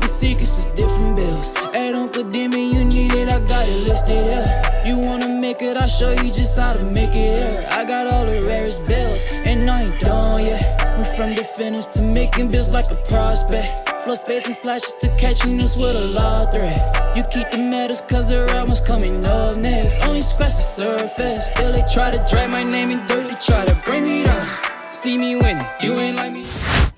keeping secrets of different bills. At Uncle Demi, you need it, I got it listed here. You wanna make it, I'll show you just how to make it here. I got all the rarest bills, and I ain't done yet. Went from the finish to making bills like a prospect. Flow space and slashes to catching us with a law threat. You keep the medals cause the right one's coming up next. Only scratch the surface. Still they try to drag my name in dirt, they try to bring me down. See me winning, you ain't like me.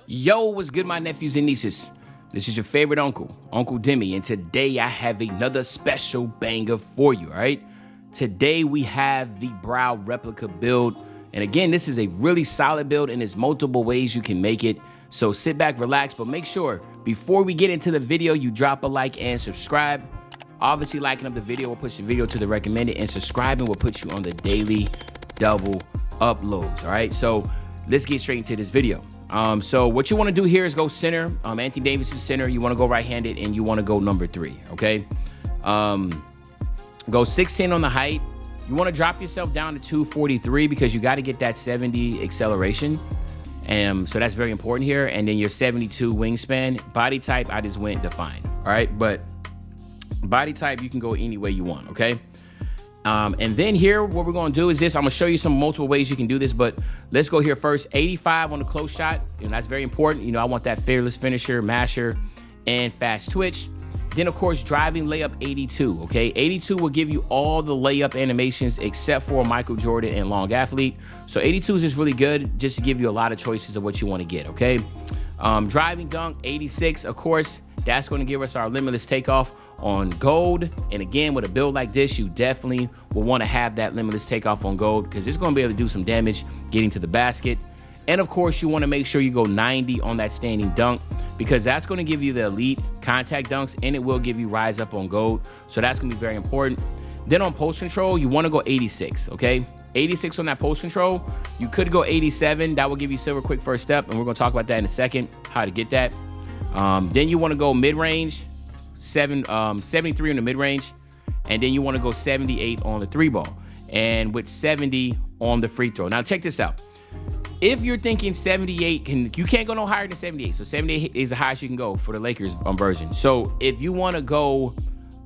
Yo, what's good, my nephews and nieces? This is your favorite uncle, Uncle Demi, and today I have another special banger for you, all right? Today we have the brow replica build. And again, this is a really solid build and there's multiple ways you can make it. So sit back, relax, but make sure before we get into the video, you drop a like and subscribe. Obviously, liking up the video will push the video to the recommended, and subscribing will put you on the daily double uploads, all right? So let's get straight into this video. So what you want to do here is go center. Anthony Davis is center. You want to go right-handed, and you want to go number 3, okay? Go 6'10" on the height. You want to drop yourself down to 243 because you got to get that 70 acceleration. And so that's very important here. And then your 72 wingspan. Body type, I just went defined, all right? But body type, you can go any way you want, okay? And then here, what we're going to do is this. I'm going to show you some multiple ways you can do this, but let's go here first. 85 on the close shot, and that's very important. You know, I want that fearless finisher, masher, and fast twitch. Then, of course, driving layup 82, okay? 82 will give you all the layup animations except for Michael Jordan and long athlete. So 82 is just really good just to give you a lot of choices of what you want to get, okay? Driving dunk 86, of course, that's going to give us our limitless takeoff on gold. And again, with a build like this, you definitely will want to have that limitless takeoff on gold because it's going to be able to do some damage getting to the basket. And of course, you want to make sure you go 90 on that standing dunk because that's going to give you the elite contact dunks and it will give you rise up on gold. So that's going to be very important. Then on post control, you want to go 86, okay? 86 on that post control. You could go 87. That will give you silver quick first step. And we're going to talk about that in a second, how to get that. Then you want to go mid-range, 73 on the mid-range. And then you want to go 78 on the 3-ball. And with 70 on the free throw. Now check this out. If you're thinking 78, you can't go no higher than 78. So 78 is the highest you can go for the Lakers version. So if you want to go,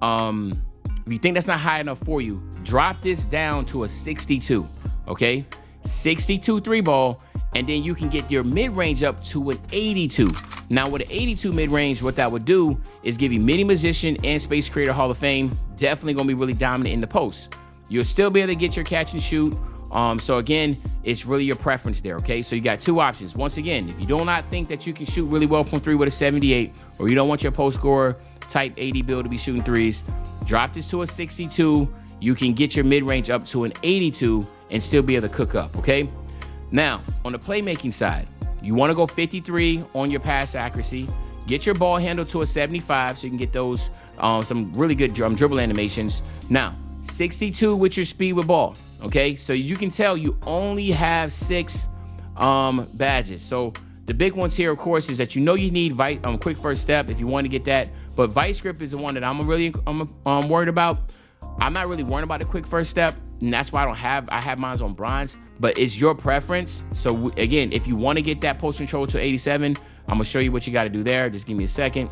if you think that's not high enough for you, drop this down to a 62, okay? 62 3-ball, and then you can get your mid-range up to an 82. Now with an 82 mid-range, what that would do is give you mini musician and space creator Hall of Fame. Definitely gonna be really dominant in the post. You'll still be able to get your catch and shoot. So again, it's really your preference there, okay? So you got two options. Once again, if you do not think that you can shoot really well from 3 with a 78, or you don't want your post scorer type 80 build to be shooting 3s, drop this to a 62. You can get your mid-range up to an 82 and still be able to cook up, okay? Now, on the playmaking side, you want to go 53 on your pass accuracy. Get your ball handle to a 75 so you can get those some really good dribble animations. Now, 62 with your speed with ball, okay? So you can tell you only have 6 badges. So the big ones here, of course, is that you know you need quick first step if you want to get that. But vice grip is the one that I'm worried about. I'm not really worried about the quick first step, and that's why I have mine on bronze, but it's your preference. So again, if you want to get that post control to 87, I'm gonna show you what you got to do there. Just give me a second.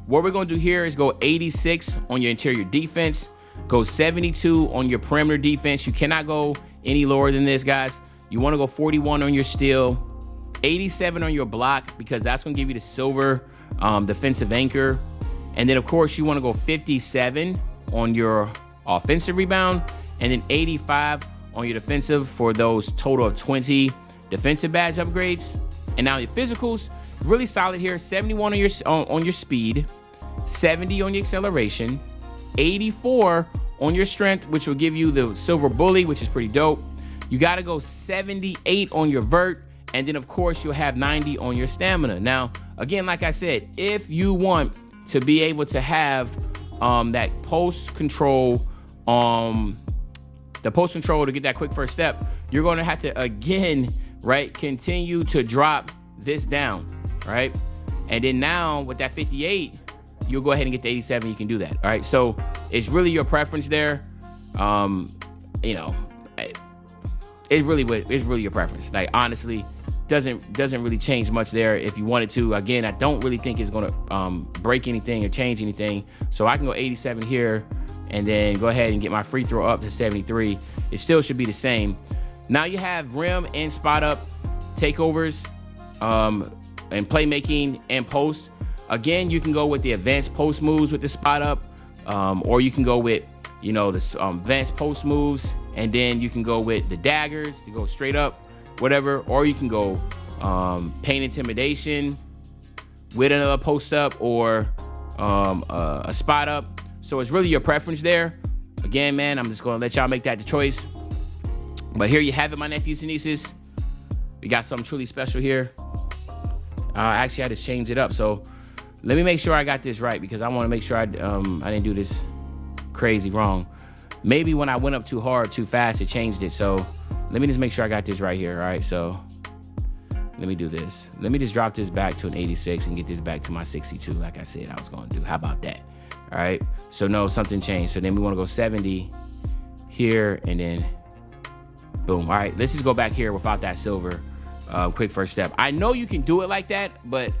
What we're gonna do here is go 86 on your interior defense, go 72 on your perimeter defense. You cannot go any lower than this, guys. You want to go 41 on your steal, 87 on your block because that's gonna give you the silver defensive anchor. And then, of course, you want to go 57 on your offensive rebound and then 85 on your defensive for those total of 20 defensive badge upgrades. And now your physicals, really solid here. 71 on your speed, 70 on your acceleration, 84 on your strength, which will give you the silver bully, which is pretty dope. You got to go 78 on your vert. And then, of course, you'll have 90 on your stamina. Now, again, like I said, if you want to be able to have that post control, the post control to get that quick first step, you're going to have to, again, right, continue to drop this down, right? And then now with that 58, you'll go ahead and get to 87. You can do that, all right? So it's really your preference there. You know, it's really your preference. Like, honestly, doesn't really change much there if you wanted to. Again, I don't really think it's gonna break anything or change anything. So I can go 87 here and then go ahead and get my free throw up to 73. It still should be the same. Now you have rim and spot up takeovers and playmaking and post. Again, you can go with the advanced post moves with the spot up, or you can go with, you know, the advanced post moves, and then you can go with the daggers to go straight up, whatever, or you can go paint intimidation with another post up or a spot up. So it's really your preference there. Again, man, I'm just gonna let y'all make that the choice. But here you have it, my nephews and nieces. We got something truly special here. Actually, I just changed it up. So let me make sure I got this right, because I want to make sure I didn't do this crazy wrong. Maybe when I went up too hard, too fast, it changed it. So let me just make sure I got this right here. All right, so let me do this. Let me just drop this back to an 86 and get this back to my 62 like I said I was going to do. How about that? All right, so no, something changed. So then we want to go 70 here and then boom. All right, let's just go back here without that silver quick first step. I know you can do it like that, but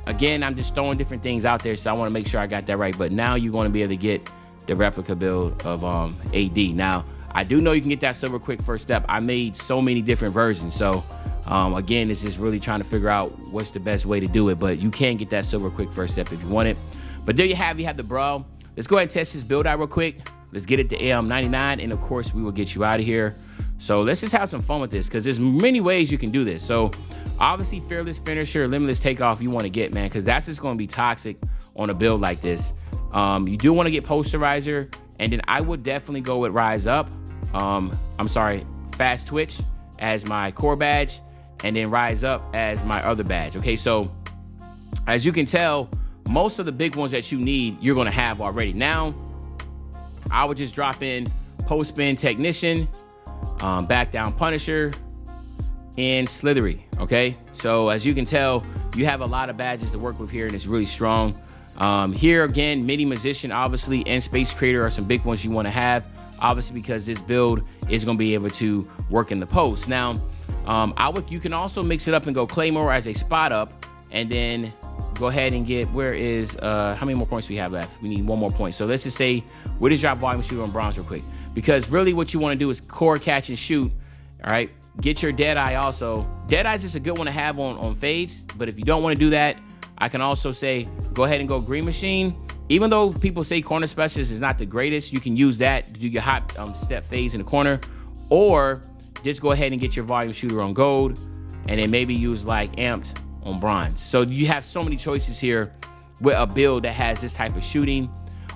again, I'm just throwing different things out there, so I want to make sure I got that right. But now you're going to be able to get the replica build of AD. Now, I do know you can get that silver quick first step. I made so many different versions. So, again, it's just really trying to figure out what's the best way to do it. But you can get that silver quick first step if you want it. But there you have the bro. Let's go ahead and test this build out real quick. Let's get it to 99. And, of course, we will get you out of here. So let's just have some fun with this, because there's many ways you can do this. So obviously fearless finisher, limitless takeoff you want to get, man, because that's just going to be toxic on a build like this. You do want to get posterizer, and then I would definitely go with rise up. Fast twitch as my core badge, and then rise up as my other badge. Okay, so as you can tell, most of the big ones that you need, you're going to have already. Now, I would just drop in post spin technician, back down punisher, and slithery. Okay, so as you can tell, you have a lot of badges to work with here, and it's really strong. Here again, midi musician obviously and space creator are some big ones you want to have, obviously, because this build is going to be able to work in the post. Now you can also mix it up and go claymore as a spot up, and then go ahead and get, where is how many more points we have left? We need one more point. So let's just say we'll just drop volume shooter on bronze real quick, because really what you want to do is core, catch, and shoot. All right, get your Deadeye also. Deadeye is just a good one to have on fades, but if you don't want to do that, I can also say go ahead and go green machine. Even though people say corner specialist is not the greatest, you can use that to do your hot step fades in the corner, or just go ahead and get your volume shooter on gold, and then maybe use like amped on bronze. So you have so many choices here with a build that has this type of shooting.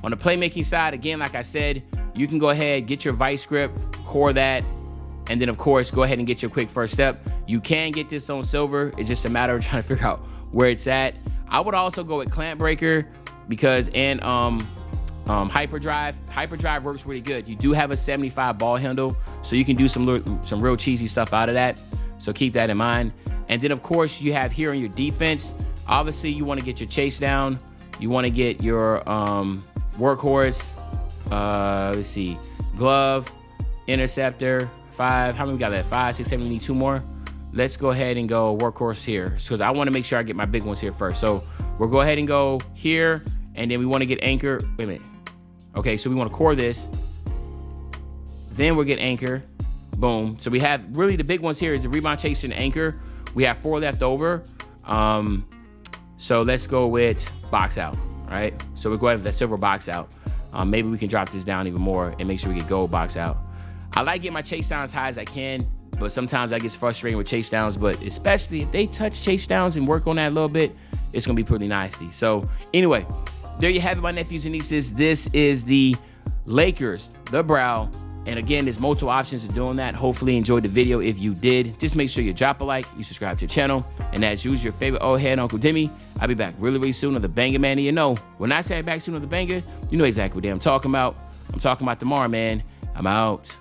On the playmaking side, again, like I said, you can go ahead, get your vice grip, core that, and then of course, go ahead and get your quick first step. You can get this on silver. It's just a matter of trying to figure out where it's at. I would also go with clamp breaker, because hyperdrive. Hyperdrive works really good. You do have a 75 ball handle, so you can do some real cheesy stuff out of that. So keep that in mind. And then of course you have here on your defense, obviously you want to get your chase down. You want to get your workhorse. Let's see, glove, interceptor, 5. How many we got left? 5, 6, 7. We need 2 more. Let's go ahead and go workhorse here, because I want to make sure I get my big ones here first. So we'll go ahead and go here, and then we want to get anchor. Wait a minute. Okay, so we want to core this. Then we'll get anchor. Boom. So we have really the big ones here is the rebound, chase, and anchor. We have 4 left over. So let's go with box out. All right. So we'll go ahead with that silver box out. Maybe we can drop this down even more and make sure we get gold box out. I like getting my chase down as high as I can, but sometimes I get frustrated with chase downs. But especially if they touch chase downs and work on that a little bit, it's gonna be pretty nasty. So anyway, there you have it, my nephews and nieces. This is the Lakers, the brow. And again, there's multiple options of doing that. Hopefully you enjoyed the video. If you did, just make sure you drop a like, you subscribe to the channel, and as usual, your favorite old head, Uncle Demi. I'll be back really, really soon on the banger, man. And you know, when I say back soon on the banger, you know exactly what I'm talking about. I'm talking about tomorrow, man. I'm out.